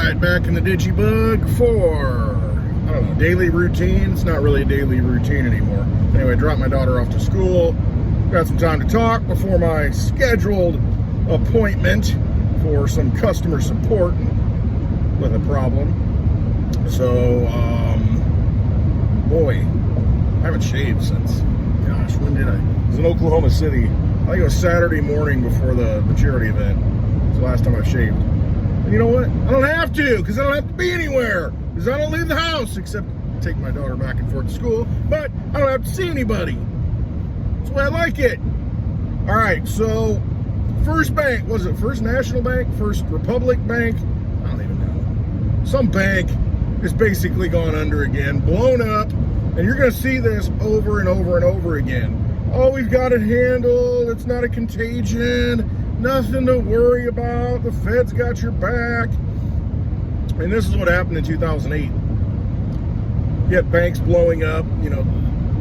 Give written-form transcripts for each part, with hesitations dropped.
Alright, back in the DigiByte for, I don't know, daily routine. It's not really a daily routine anymore. Anyway, dropped my daughter off to school. Got some time to talk before my scheduled appointment for some customer support with a problem. So, boy, I haven't shaved since, gosh, when did I? It was in Oklahoma City. I think it was Saturday morning before the charity event. It was the last time I shaved. And you know what? I don't have to, because I don't have to be anywhere. Because I don't leave the house, except take my daughter back and forth to school. But I don't have to see anybody. That's the way I like it. All right, so First Bank, was it First National Bank? First Republic Bank? I don't even know. Some bank is basically gone under again, blown up. And you're going to see this over and over and over again. Oh, we've got it handled. It's not a contagion. Nothing to worry about. The Fed's got your back. And this is what happened in 2008. You had banks blowing up, you know,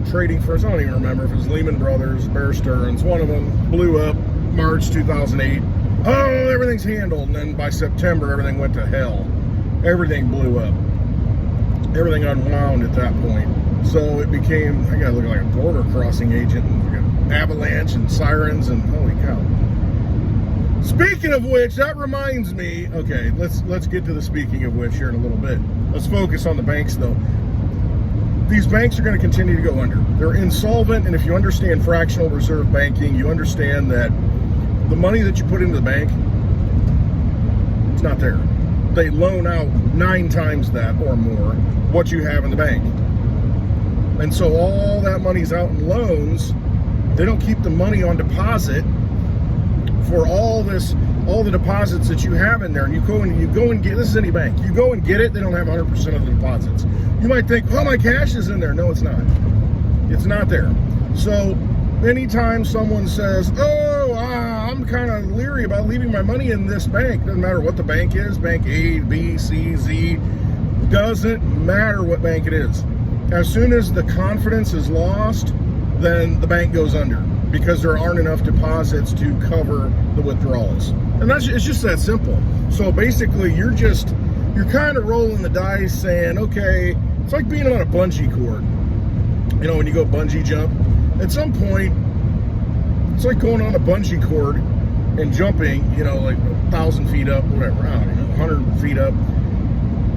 trading firms. I don't even remember if it was Lehman Brothers, Bear Stearns. One of them blew up March 2008. Oh, everything's handled. And then by September, everything went to hell. Everything blew up. Everything unwound at that point. So it became, I gotta look like a border crossing agent, and avalanche and sirens and holy cow. Speaking of which, that reminds me, okay, let's get to the speaking of which here in a little bit. Let's focus on the banks though. These banks are going to continue to go under. They're insolvent, and if you understand fractional reserve banking, you understand that the money that you put into the bank, it's not there. They loan out 9 times that or more what you have in the bank. And so all that money's out in loans. They don't keep the money on deposit for all the deposits that you have in there. And you go and get, this is any bank, you go and get it, they don't have 100% of the deposits. You might think, oh, my cash is in there. No, it's not. It's not there. So anytime someone says, oh, I'm kind of leery about leaving my money in this bank, doesn't matter what the bank is, bank A, B, C, Z, doesn't matter what bank it is. As soon as the confidence is lost, then the bank goes under because there aren't enough deposits to cover the withdrawals. And it's just that simple. So basically, you're kind of rolling the dice saying, okay, it's like being on a bungee cord. You know, when you go bungee jump, at some point, it's like going on a bungee cord and jumping, you know, like 1,000 feet up, whatever, I don't know, 100 feet up.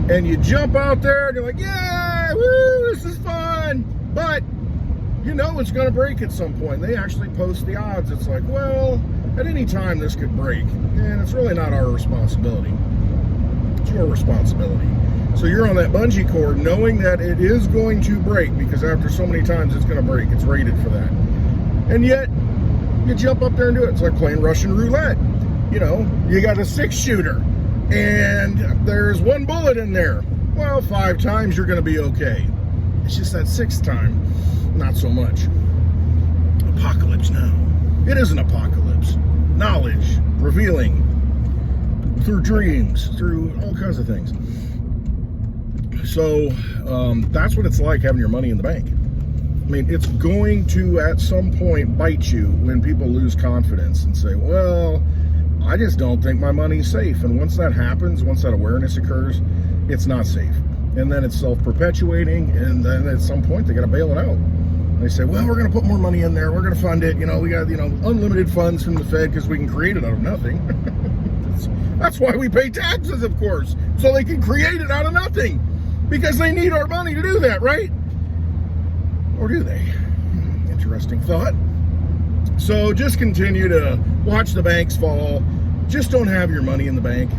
And you jump out there and you're like, yeah, woo, this is fun. But you know it's going to break at some point. They actually post the odds. It's like, well, at any time this could break. And it's really not our responsibility. It's your responsibility. So you're on that bungee cord knowing that it is going to break because after so many times it's going to break. It's rated for that. And yet, you jump up there and do it. It's like playing Russian roulette. You know, you got a 6-shooter. And there's 1 bullet in there. Well, 5 times you're going to be okay. It's just that 6th time, not so much. Apocalypse now. It is an apocalypse. Knowledge, revealing, through dreams, through all kinds of things. So that's what it's like having your money in the bank. I mean, it's going to at some point bite you when people lose confidence and say, well, I just don't think my money's safe. And once that happens, once that awareness occurs, it's not safe. And then it's self-perpetuating, and then at some point they got to bail it out. They say, well, we're going to put more money in there. We're going to fund it. You know, we got, you know, unlimited funds from the Fed because we can create it out of nothing. That's why we pay taxes, of course, so they can create it out of nothing because they need our money to do that, right? Or do they? Interesting thought. So just continue to watch the banks fall. Just don't have your money in the bank.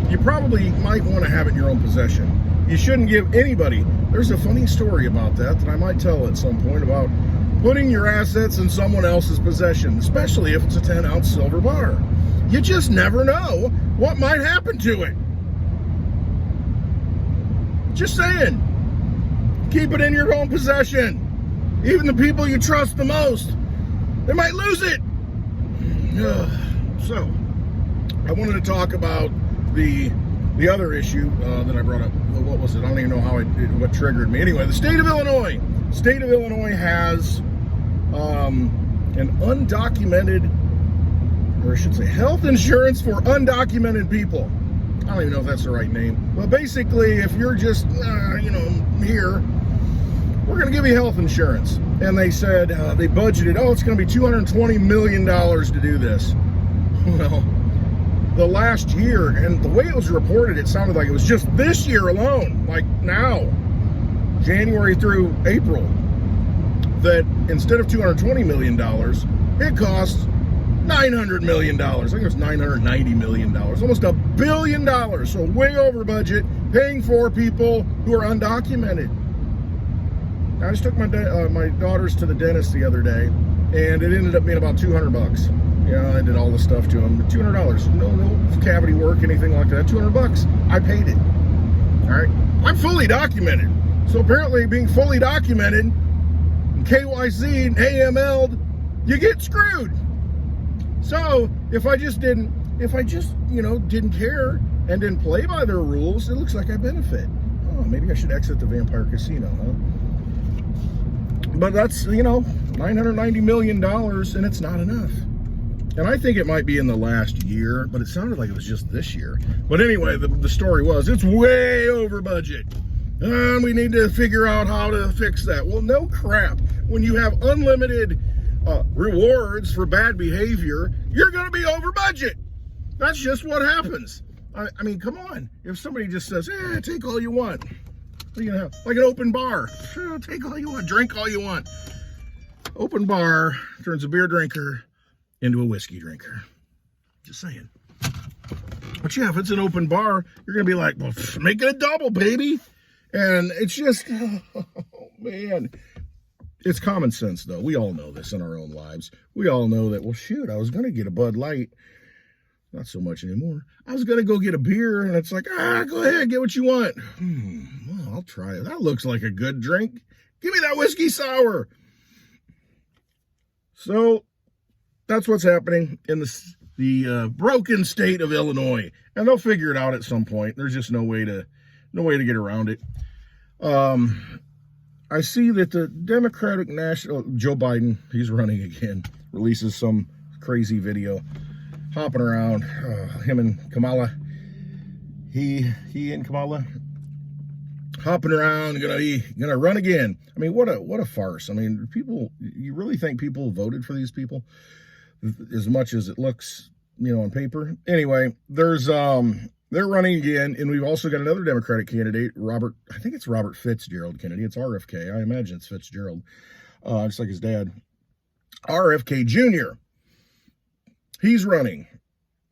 You probably might want to have it in your own possession. You shouldn't give anybody. There's a funny story about that I might tell at some point about putting your assets in someone else's possession, especially if it's a 10-ounce silver bar. You just never know what might happen to it. Just saying. Keep it in your own possession. Even the people you trust the most, they might lose it. So, I wanted to talk about the other issue that I brought up. What was it? I don't even know what triggered me. Anyway, the state of Illinois. State of Illinois has an undocumented, or I should say, health insurance for undocumented people. don't even know if that's the right name. But basically, if you're just, here, we're going to give you health insurance. And they said, they budgeted, it's going to be $220 million to do this. Well, the last year, and the way it was reported, it sounded like it was just this year alone, like now, January through April, that instead of $220 million, it costs $900 million. I think it was $990 million, almost $1 billion. So way over budget, paying for people who are undocumented. I just took my daughters to the dentist the other day, and it ended up being about $200. I did all the stuff to them. $200. No cavity work, anything like that. $200. I paid it. All right. I'm fully documented. So apparently, being fully documented, KYC and AML'd, you get screwed. So if I just didn't care and didn't play by their rules, it looks like I benefit. Maybe I should exit the Vampire Casino, huh? But that's, $990 million, and it's not enough. And I think it might be in the last year, but it sounded like it was just this year. But anyway, the story was, it's way over budget. And we need to figure out how to fix that. Well, no crap. When you have unlimited rewards for bad behavior, you're going to be over budget. That's just what happens. I mean, come on. If somebody just says, take all you want. Like an open bar. Sure, take all you want. Drink all you want. Open bar turns a beer drinker into a whiskey drinker. Just saying. But yeah, if it's an open bar, you're going to be like, well, make it a double, baby. And it's just, oh, man. It's common sense, though. We all know this in our own lives. We all know that, well, shoot, I was going to get a Bud Light. Not so much anymore. I was going to go get a beer, and it's like, go ahead, get what you want. Well, I'll try it. That looks like a good drink. Give me that whiskey sour. So that's what's happening in the broken state of Illinois, and they'll figure it out at some point. There's just no way to get around it. I see that the Democratic National, Joe Biden, he's running again, releases some crazy video, hopping around, him and Kamala, he and Kamala, hopping around, gonna run again. I mean, what a farce. I mean, people, you really think people voted for these people as much as it looks, on paper? Anyway, they're running again, and we've also got another Democratic candidate, I think it's Robert Fitzgerald Kennedy. It's RFK. I imagine it's Fitzgerald, just like his dad. RFK Jr. He's running.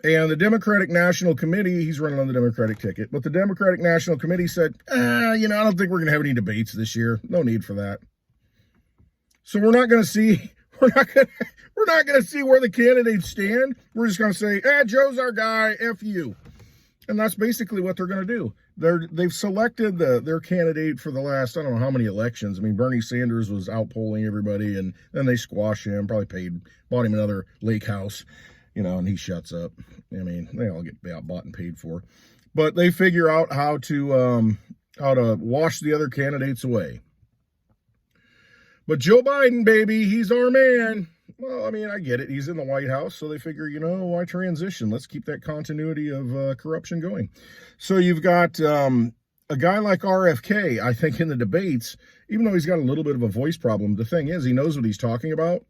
And the Democratic National Committee, he's running on the Democratic ticket, but the Democratic National Committee said, I don't think we're going to have any debates this year. No need for that. So we're not going to see where the candidates stand. We're just going to say, Joe's our guy, F you. And that's basically what they're going to do. They've selected their candidate for the last, I don't know how many elections. I mean, Bernie Sanders was outpolling everybody, and then they squashed him, probably bought him another lake house, and he shuts up. I mean, they all get bought and paid for. But they figure out how to wash the other candidates away. But Joe Biden, baby, he's our man. Well, I mean, I get it. He's in the White House, so they figure, why transition? Let's keep that continuity of corruption going. So you've got a guy like RFK, I think, in the debates, even though he's got a little bit of a voice problem, the thing is, he knows what he's talking about.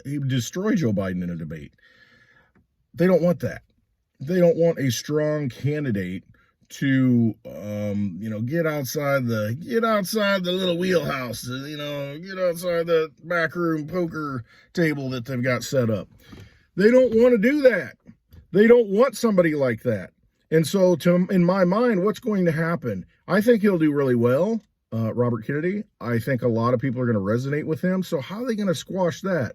He would destroy Joe Biden in a debate. They don't want that. They don't want a strong candidate to get outside the little wheelhouse, get outside the backroom poker table that they've got set up. They don't want to do that. They don't want somebody like that. And so in my mind, what's going to happen? I think he'll do really well, Robert Kennedy. I think a lot of people are going to resonate with him. So how are they going to squash that?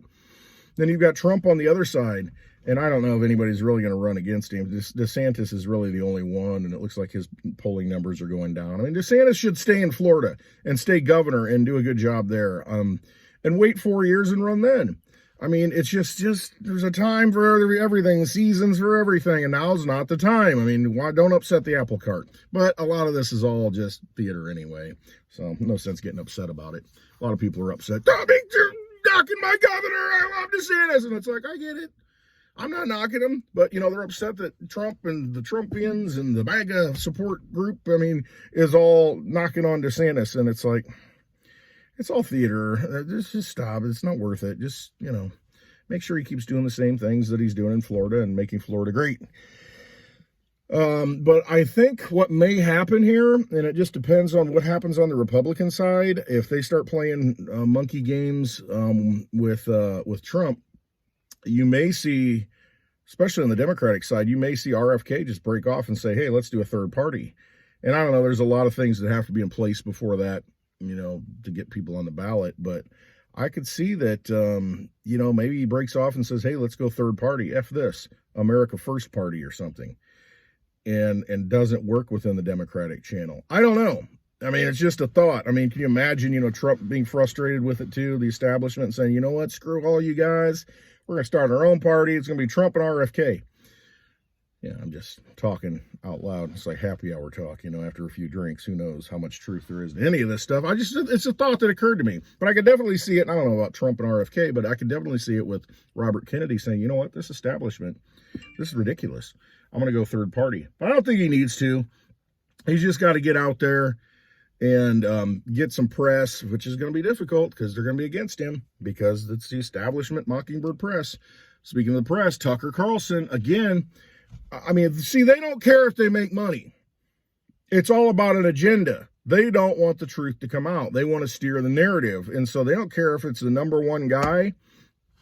Then you've got Trump on the other side. And I don't know if anybody's really going to run against him. DeSantis is really the only one, and it looks like his polling numbers are going down. I mean, DeSantis should stay in Florida and stay governor and do a good job there, and wait 4 years and run then. I mean, it's just there's a time for everything, seasons for everything, and now's not the time. I mean, don't upset the apple cart. But a lot of this is all just theater anyway, so no sense getting upset about it. A lot of people are upset. You're knocking my governor. I love DeSantis, and it's like, I get it. I'm not knocking them, but, they're upset that Trump and the Trumpians and the MAGA support group, is all knocking on DeSantis. And it's like, it's all theater. Just stop. It's not worth it. Just, make sure he keeps doing the same things that he's doing in Florida and making Florida great. But I think what may happen here, and it just depends on what happens on the Republican side, if they start playing monkey games with Trump, you may see, especially on the Democratic side, you may see RFK just break off and say, hey, let's do a third party. And I don't know, there's a lot of things that have to be in place before that, to get people on the ballot. But I could see that, maybe he breaks off and says, hey, let's go third party. F this, America First Party or something. And doesn't work within the Democratic channel. I don't know. It's just a thought. Can you imagine, Trump being frustrated with it too, the establishment saying, you know what, screw all you guys. We're going to start our own party. It's going to be Trump and RFK. Yeah, I'm just talking out loud. It's like happy hour talk, after a few drinks. Who knows how much truth there is in any of this stuff. It's a thought that occurred to me. But I could definitely see it. I don't know about Trump and RFK, but I could definitely see it with Robert Kennedy saying, you know what, this establishment, this is ridiculous. I'm going to go third party. But I don't think he needs to. He's just got to get out there and get some press, which is going to be difficult because they're going to be against him because it's the establishment Mockingbird Press. Speaking of the press, Tucker Carlson, again, see, they don't care if they make money. It's all about an agenda. They don't want the truth to come out. They want to steer the narrative. And so they don't care if it's the number one guy.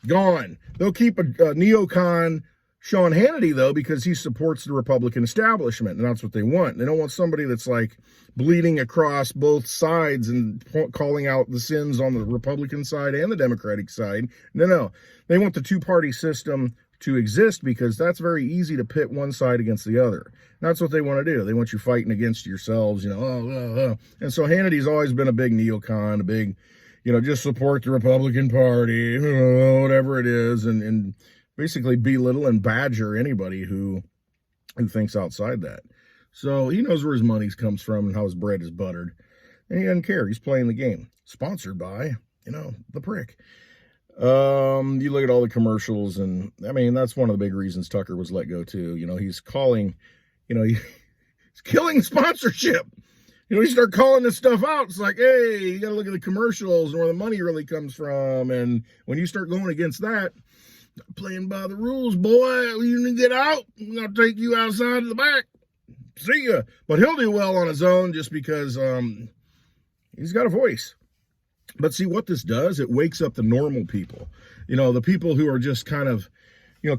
Gone. They'll keep a neocon Sean Hannity, though, because he supports the Republican establishment, and that's what they want. They don't want somebody that's like bleeding across both sides and calling out the sins on the Republican side and the Democratic side. No. They want the two-party system to exist because that's very easy to pit one side against the other. And that's what they want to do. They want you fighting against yourselves, And so Hannity's always been a big neocon, a big, just support the Republican Party, whatever it is, and basically belittle and badger anybody who thinks outside that. So he knows where his money comes from and how his bread is buttered. And he doesn't care. He's playing the game. Sponsored by, the prick. You look at all the commercials, and that's one of the big reasons Tucker was let go too. He's calling, he's killing sponsorship. You start calling this stuff out. It's like, hey, you got to look at the commercials and where the money really comes from. And when you start going against that, playing by the rules, boy, you need to get out. I'm going to take you outside of the back. See ya. But he'll do well on his own just because he's got a voice. But see what this does? It wakes up the normal people. The people who are just kind of,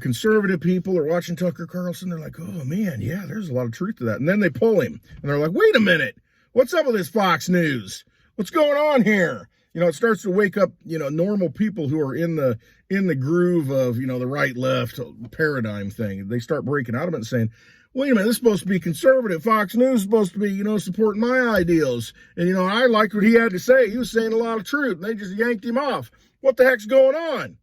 conservative people are watching Tucker Carlson. They're like, oh, man, yeah, there's a lot of truth to that. And then they pull him. And they're like, wait a minute. What's up with this Fox News? What's going on here? It starts to wake up, normal people who are in the groove of, the right-left paradigm thing. They start breaking out of it and saying, wait a minute, this is supposed to be conservative. Fox News is supposed to be, supporting my ideals. And, I liked what he had to say. He was saying a lot of truth. And they just yanked him off. What the heck's going on?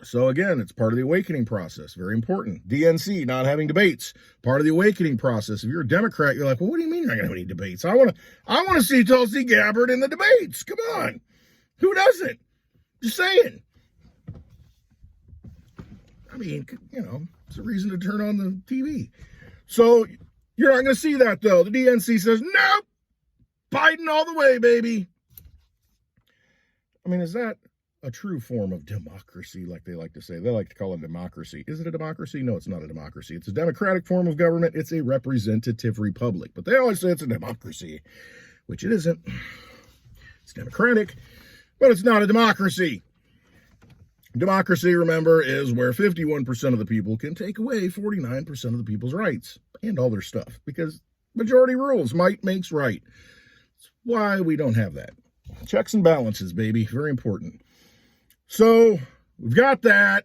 So, again, it's part of the awakening process. Very important. DNC, not having debates. Part of the awakening process. If you're a Democrat, you're like, well, what do you mean you're not going to have any debates? I want to see Tulsi Gabbard in the debates. Come on. Who doesn't? Just saying. It's a reason to turn on the TV. So, you're not going to see that, though. The DNC says, nope. Biden all the way, baby. Is that a true form of democracy, like they like to say? They like to call it democracy. Is it a democracy? No, it's not a democracy. It's a democratic form of government. It's a representative republic. But they always say it's a democracy, which it isn't. It's democratic, but it's not a democracy. Democracy, remember, is where 51% of the people can take away 49% of the people's rights and all their stuff, because majority rules. Might makes right. That's why we don't have that. Checks and balances, baby. Very important. So, we've got that.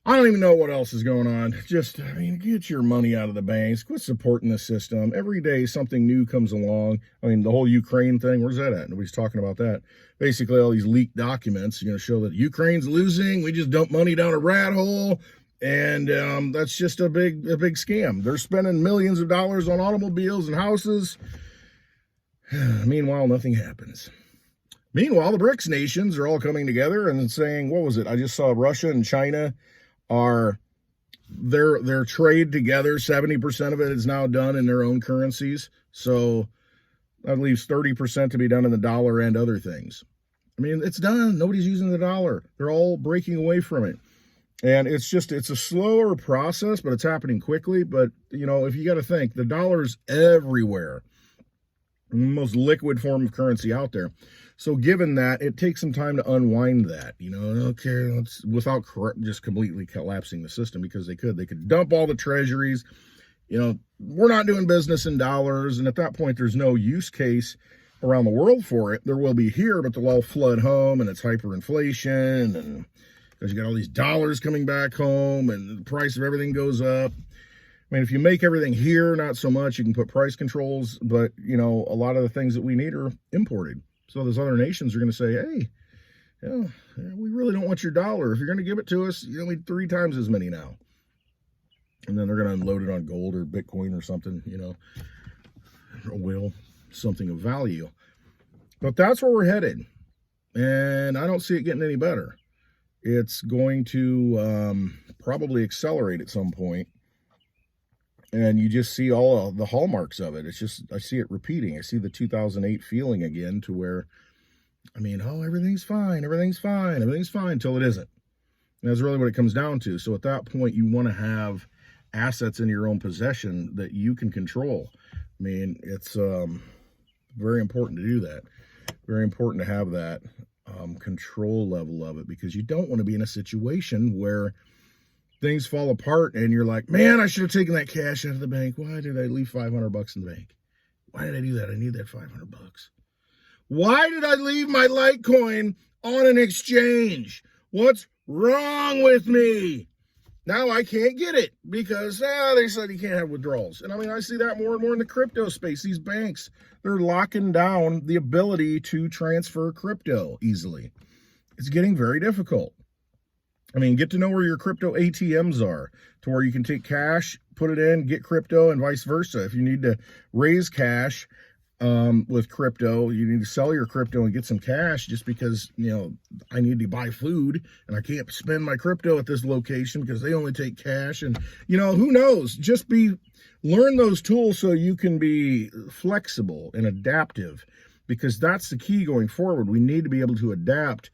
I don't even know what else is going on. Just, get your money out of the banks. Quit supporting the system. Every day, something new comes along. The whole Ukraine thing, where's that at? Nobody's talking about that. Basically, all these leaked documents, show that Ukraine's losing. We just dump money down a rat hole. And that's just a big scam. They're spending millions of dollars on automobiles and houses. Meanwhile, nothing happens. Meanwhile, the BRICS nations are all coming together and saying, what was it? I just saw Russia and China are their trade together. 70% of it is now done in their own currencies. So that leaves 30% to be done in the dollar and other things. I mean, it's done. Nobody's using the dollar. They're all breaking away from it. And it's a slower process, but it's happening quickly. But, you know, if you got to think, the dollar's everywhere. The most liquid form of currency out there. So given that, it takes some time to unwind that, you know, okay, without just completely collapsing the system, because they could dump all the treasuries, you know, we're not doing business in dollars. And at that point, there's no use case around the world for it. There will be here, but they'll all flood home, and it's hyperinflation, and because you got all these dollars coming back home and the price of everything goes up. I mean, if you make everything here, not so much, you can put price controls, but, you know, a lot of the things that we need are imported. So those other nations are going to say, hey, you know, we really don't want your dollar. If you're going to give it to us, you know, we need 3 times as many now. And then they're going to unload it on gold or Bitcoin or something, you know, or oil, something of value. But that's where we're headed. And I don't see it getting any better. It's going to probably accelerate at some point. And you just see all of the hallmarks of it. It's just, I see it repeating. I see the 2008 feeling again, to where, I mean, oh, everything's fine, until it isn't. And that's really what it comes down to. So at that point, you want to have assets in your own possession that you can control. I mean, it's very important to do that. Very important to have that control level of it, because you don't want to be in a situation where things fall apart and you're like, man, I should have taken that cash out of the bank. Why did I leave $500 in the bank? Why did I do that? I need that $500. Why did I leave my Litecoin on an exchange? What's wrong with me? Now I can't get it because they said you can't have withdrawals. And I mean, I see that more and more in the crypto space. These banks, they're locking down the ability to transfer crypto easily. It's getting very difficult. I mean, get to know where your crypto ATMs are, to where you can take cash, put it in, get crypto, and vice versa. If you need to raise cash with crypto, you need to sell your crypto and get some cash, just because, you know, I need to buy food and I can't spend my crypto at this location because they only take cash. And, you know, who knows? Just learn those tools so you can be flexible and adaptive, because that's the key going forward. We need to be able to adapt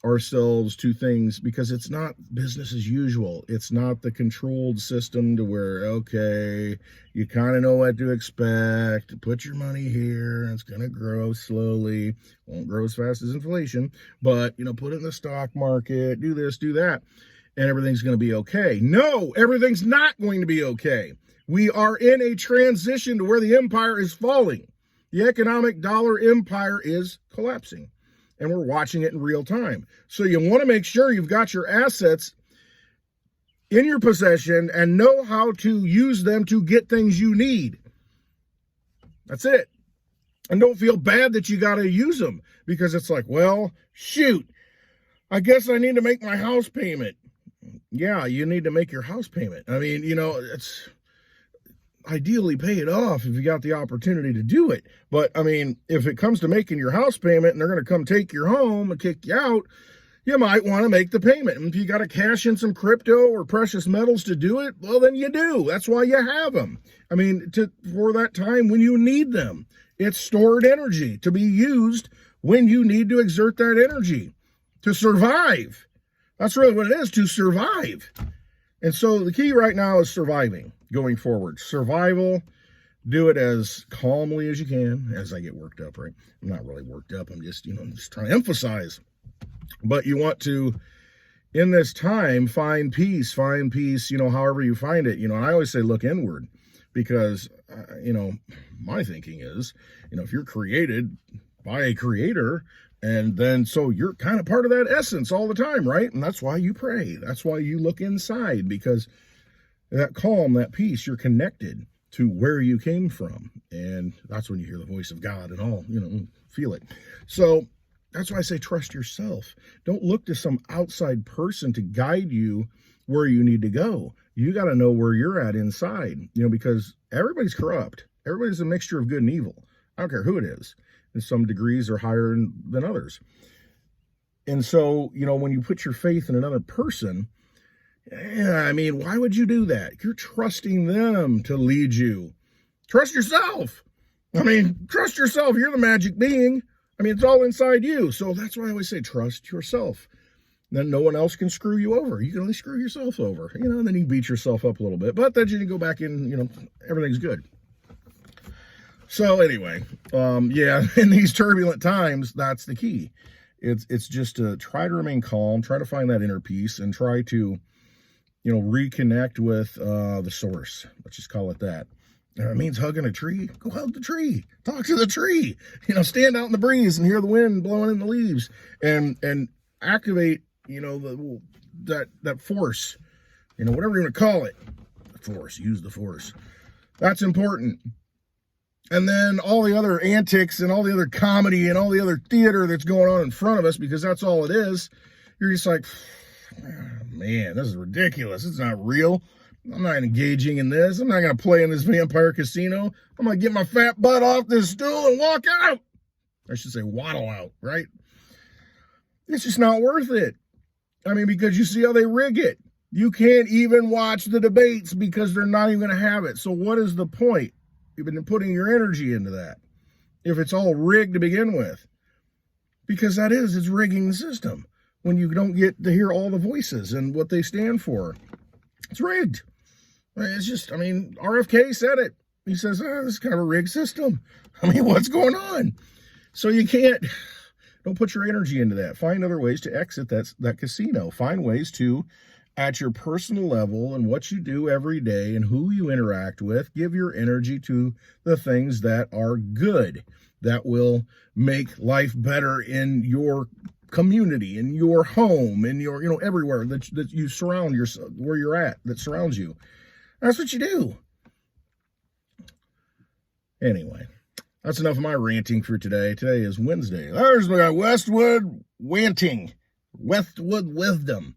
ourselves to things, because it's not business as usual. It's not the controlled system to where, okay, you kind of know what to expect. Put your money here, and it's going to grow slowly. Won't grow as fast as inflation, but, you know, put it in the stock market, do this, do that, and everything's going to be okay. No, everything's not going to be okay. We are in a transition to where the empire is falling. The economic dollar empire is collapsing. And we're watching it in real time. So you want to make sure you've got your assets in your possession and know how to use them to get things you need. That's it. And don't feel bad that you got to use them, because it's like, well, shoot, I guess I need to make my house payment. Yeah, you need to make your house payment. I mean, you know, it's ideally pay it off if you got the opportunity to do it. But I mean, if it comes to making your house payment and they're going to come take your home and kick you out, you might want to make the payment. And if you got to cash in some crypto or precious metals to do it, well, then you do. That's why you have them. I mean, for that time when you need them. It's stored energy to be used when you need to exert that energy to survive. That's really what it is, to survive. And so the key right now is surviving. Going forward, survival. Do it as calmly as you can. As I get worked up, right? I'm not really worked up. I'm just, just trying to emphasize. But you want to, in this time, find peace, however you find it. And I always say, look inward, because, my thinking is, if you're created by a creator, and then so you're kind of part of that essence all the time, right? And that's why you pray. That's why you look inside, because that calm, that peace, you're connected to where you came from. And that's when you hear the voice of God and all, feel it. So that's why I say trust yourself. Don't look to some outside person to guide you where you need to go. You got to know where you're at inside, because everybody's corrupt. Everybody's a mixture of good and evil. I don't care who it is. and some degrees are higher than others. And so, you know, when you put your faith in another person, I mean, why would you do that? You're trusting them to lead you. Trust yourself. I mean, trust yourself. You're the magic being. I mean, it's all inside you. So that's why I always say trust yourself. Then no one else can screw you over. You can only screw yourself over, you know, and then you beat yourself up a little bit. But then you go back in, you know, everything's good. So anyway, yeah, in these turbulent times, that's the key. It's just to try to remain calm, try to find that inner peace, and try to, you know, reconnect with the source. Let's just call it that. If it means hugging a tree, go hug the tree. Talk to the tree. You know, stand out in the breeze and hear the wind blowing in the leaves, and activate, you know, that force. You know, whatever you want to call it. The force. Use the force. That's important. And then all the other antics and all the other comedy and all the other theater that's going on in front of us, because that's all it is. You're just like, man, this is ridiculous. It's not real. I'm not engaging in this. I'm not going to play in this vampire casino. I'm going to get my fat butt off this stool and walk out. I should say waddle out, right? It's just not worth it. I mean, because you see how they rig it. You can't even watch the debates because they're not even going to have it. So what is the point? You've been putting your energy into that if it's all rigged to begin with. Because it's rigging the system when you don't get to hear all the voices and what they stand for. It's rigged. It's just, I mean, RFK said it. He says, this is kind of a rigged system. I mean, what's going on? So you don't put your energy into that. Find other ways to exit that casino. Find ways to, at your personal level and what you do every day and who you interact with, give your energy to the things that are good, that will make life better in your community, in your home, in your, you know, everywhere that you surround yourself, where you're at, that surrounds you. That's what you do. Anyway, that's enough of my ranting for today. Today is Wednesday. There's my Westwood Wanting. Westwood Wisdom.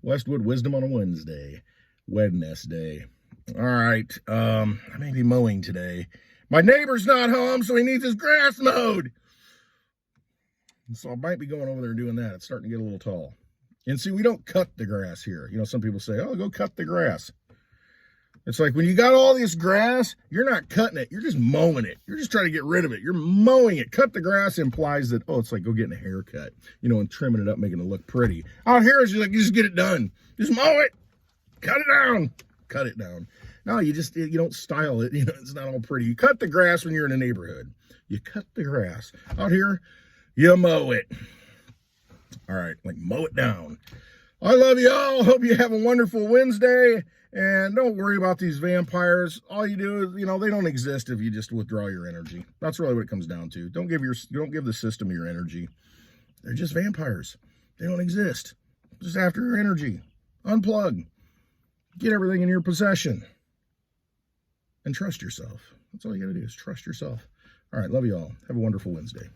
Westwood Wisdom on a Wednesday. Wednesday. All right. I may be mowing today. My neighbor's not home, so he needs his grass mowed. So I might be going over there and doing that. It's starting to get a little tall. And see, we don't cut the grass here. You know, some people say, oh, go cut the grass. It's like when you got all this grass, you're not cutting it. You're just mowing it. You're just trying to get rid of it. You're mowing it. Cut the grass implies that, oh, it's like go getting a haircut, you know, and trimming it up, making it look pretty. Out here, it's just like, you just get it done. Just mow it. Cut it down. Cut it down. No, you don't style it. You know, it's not all pretty. You cut the grass when you're in a neighborhood. You cut the grass. Out here, you mow it. All right, like mow it down. I love you all. Hope you have a wonderful Wednesday. And don't worry about these vampires. All you do is, you know, they don't exist if you just withdraw your energy. That's really what it comes down to. Don't give the system your energy. They're just vampires. They don't exist. Just after your energy. Unplug. Get everything in your possession. And trust yourself. That's all you got to do is trust yourself. All right, love you all. Have a wonderful Wednesday.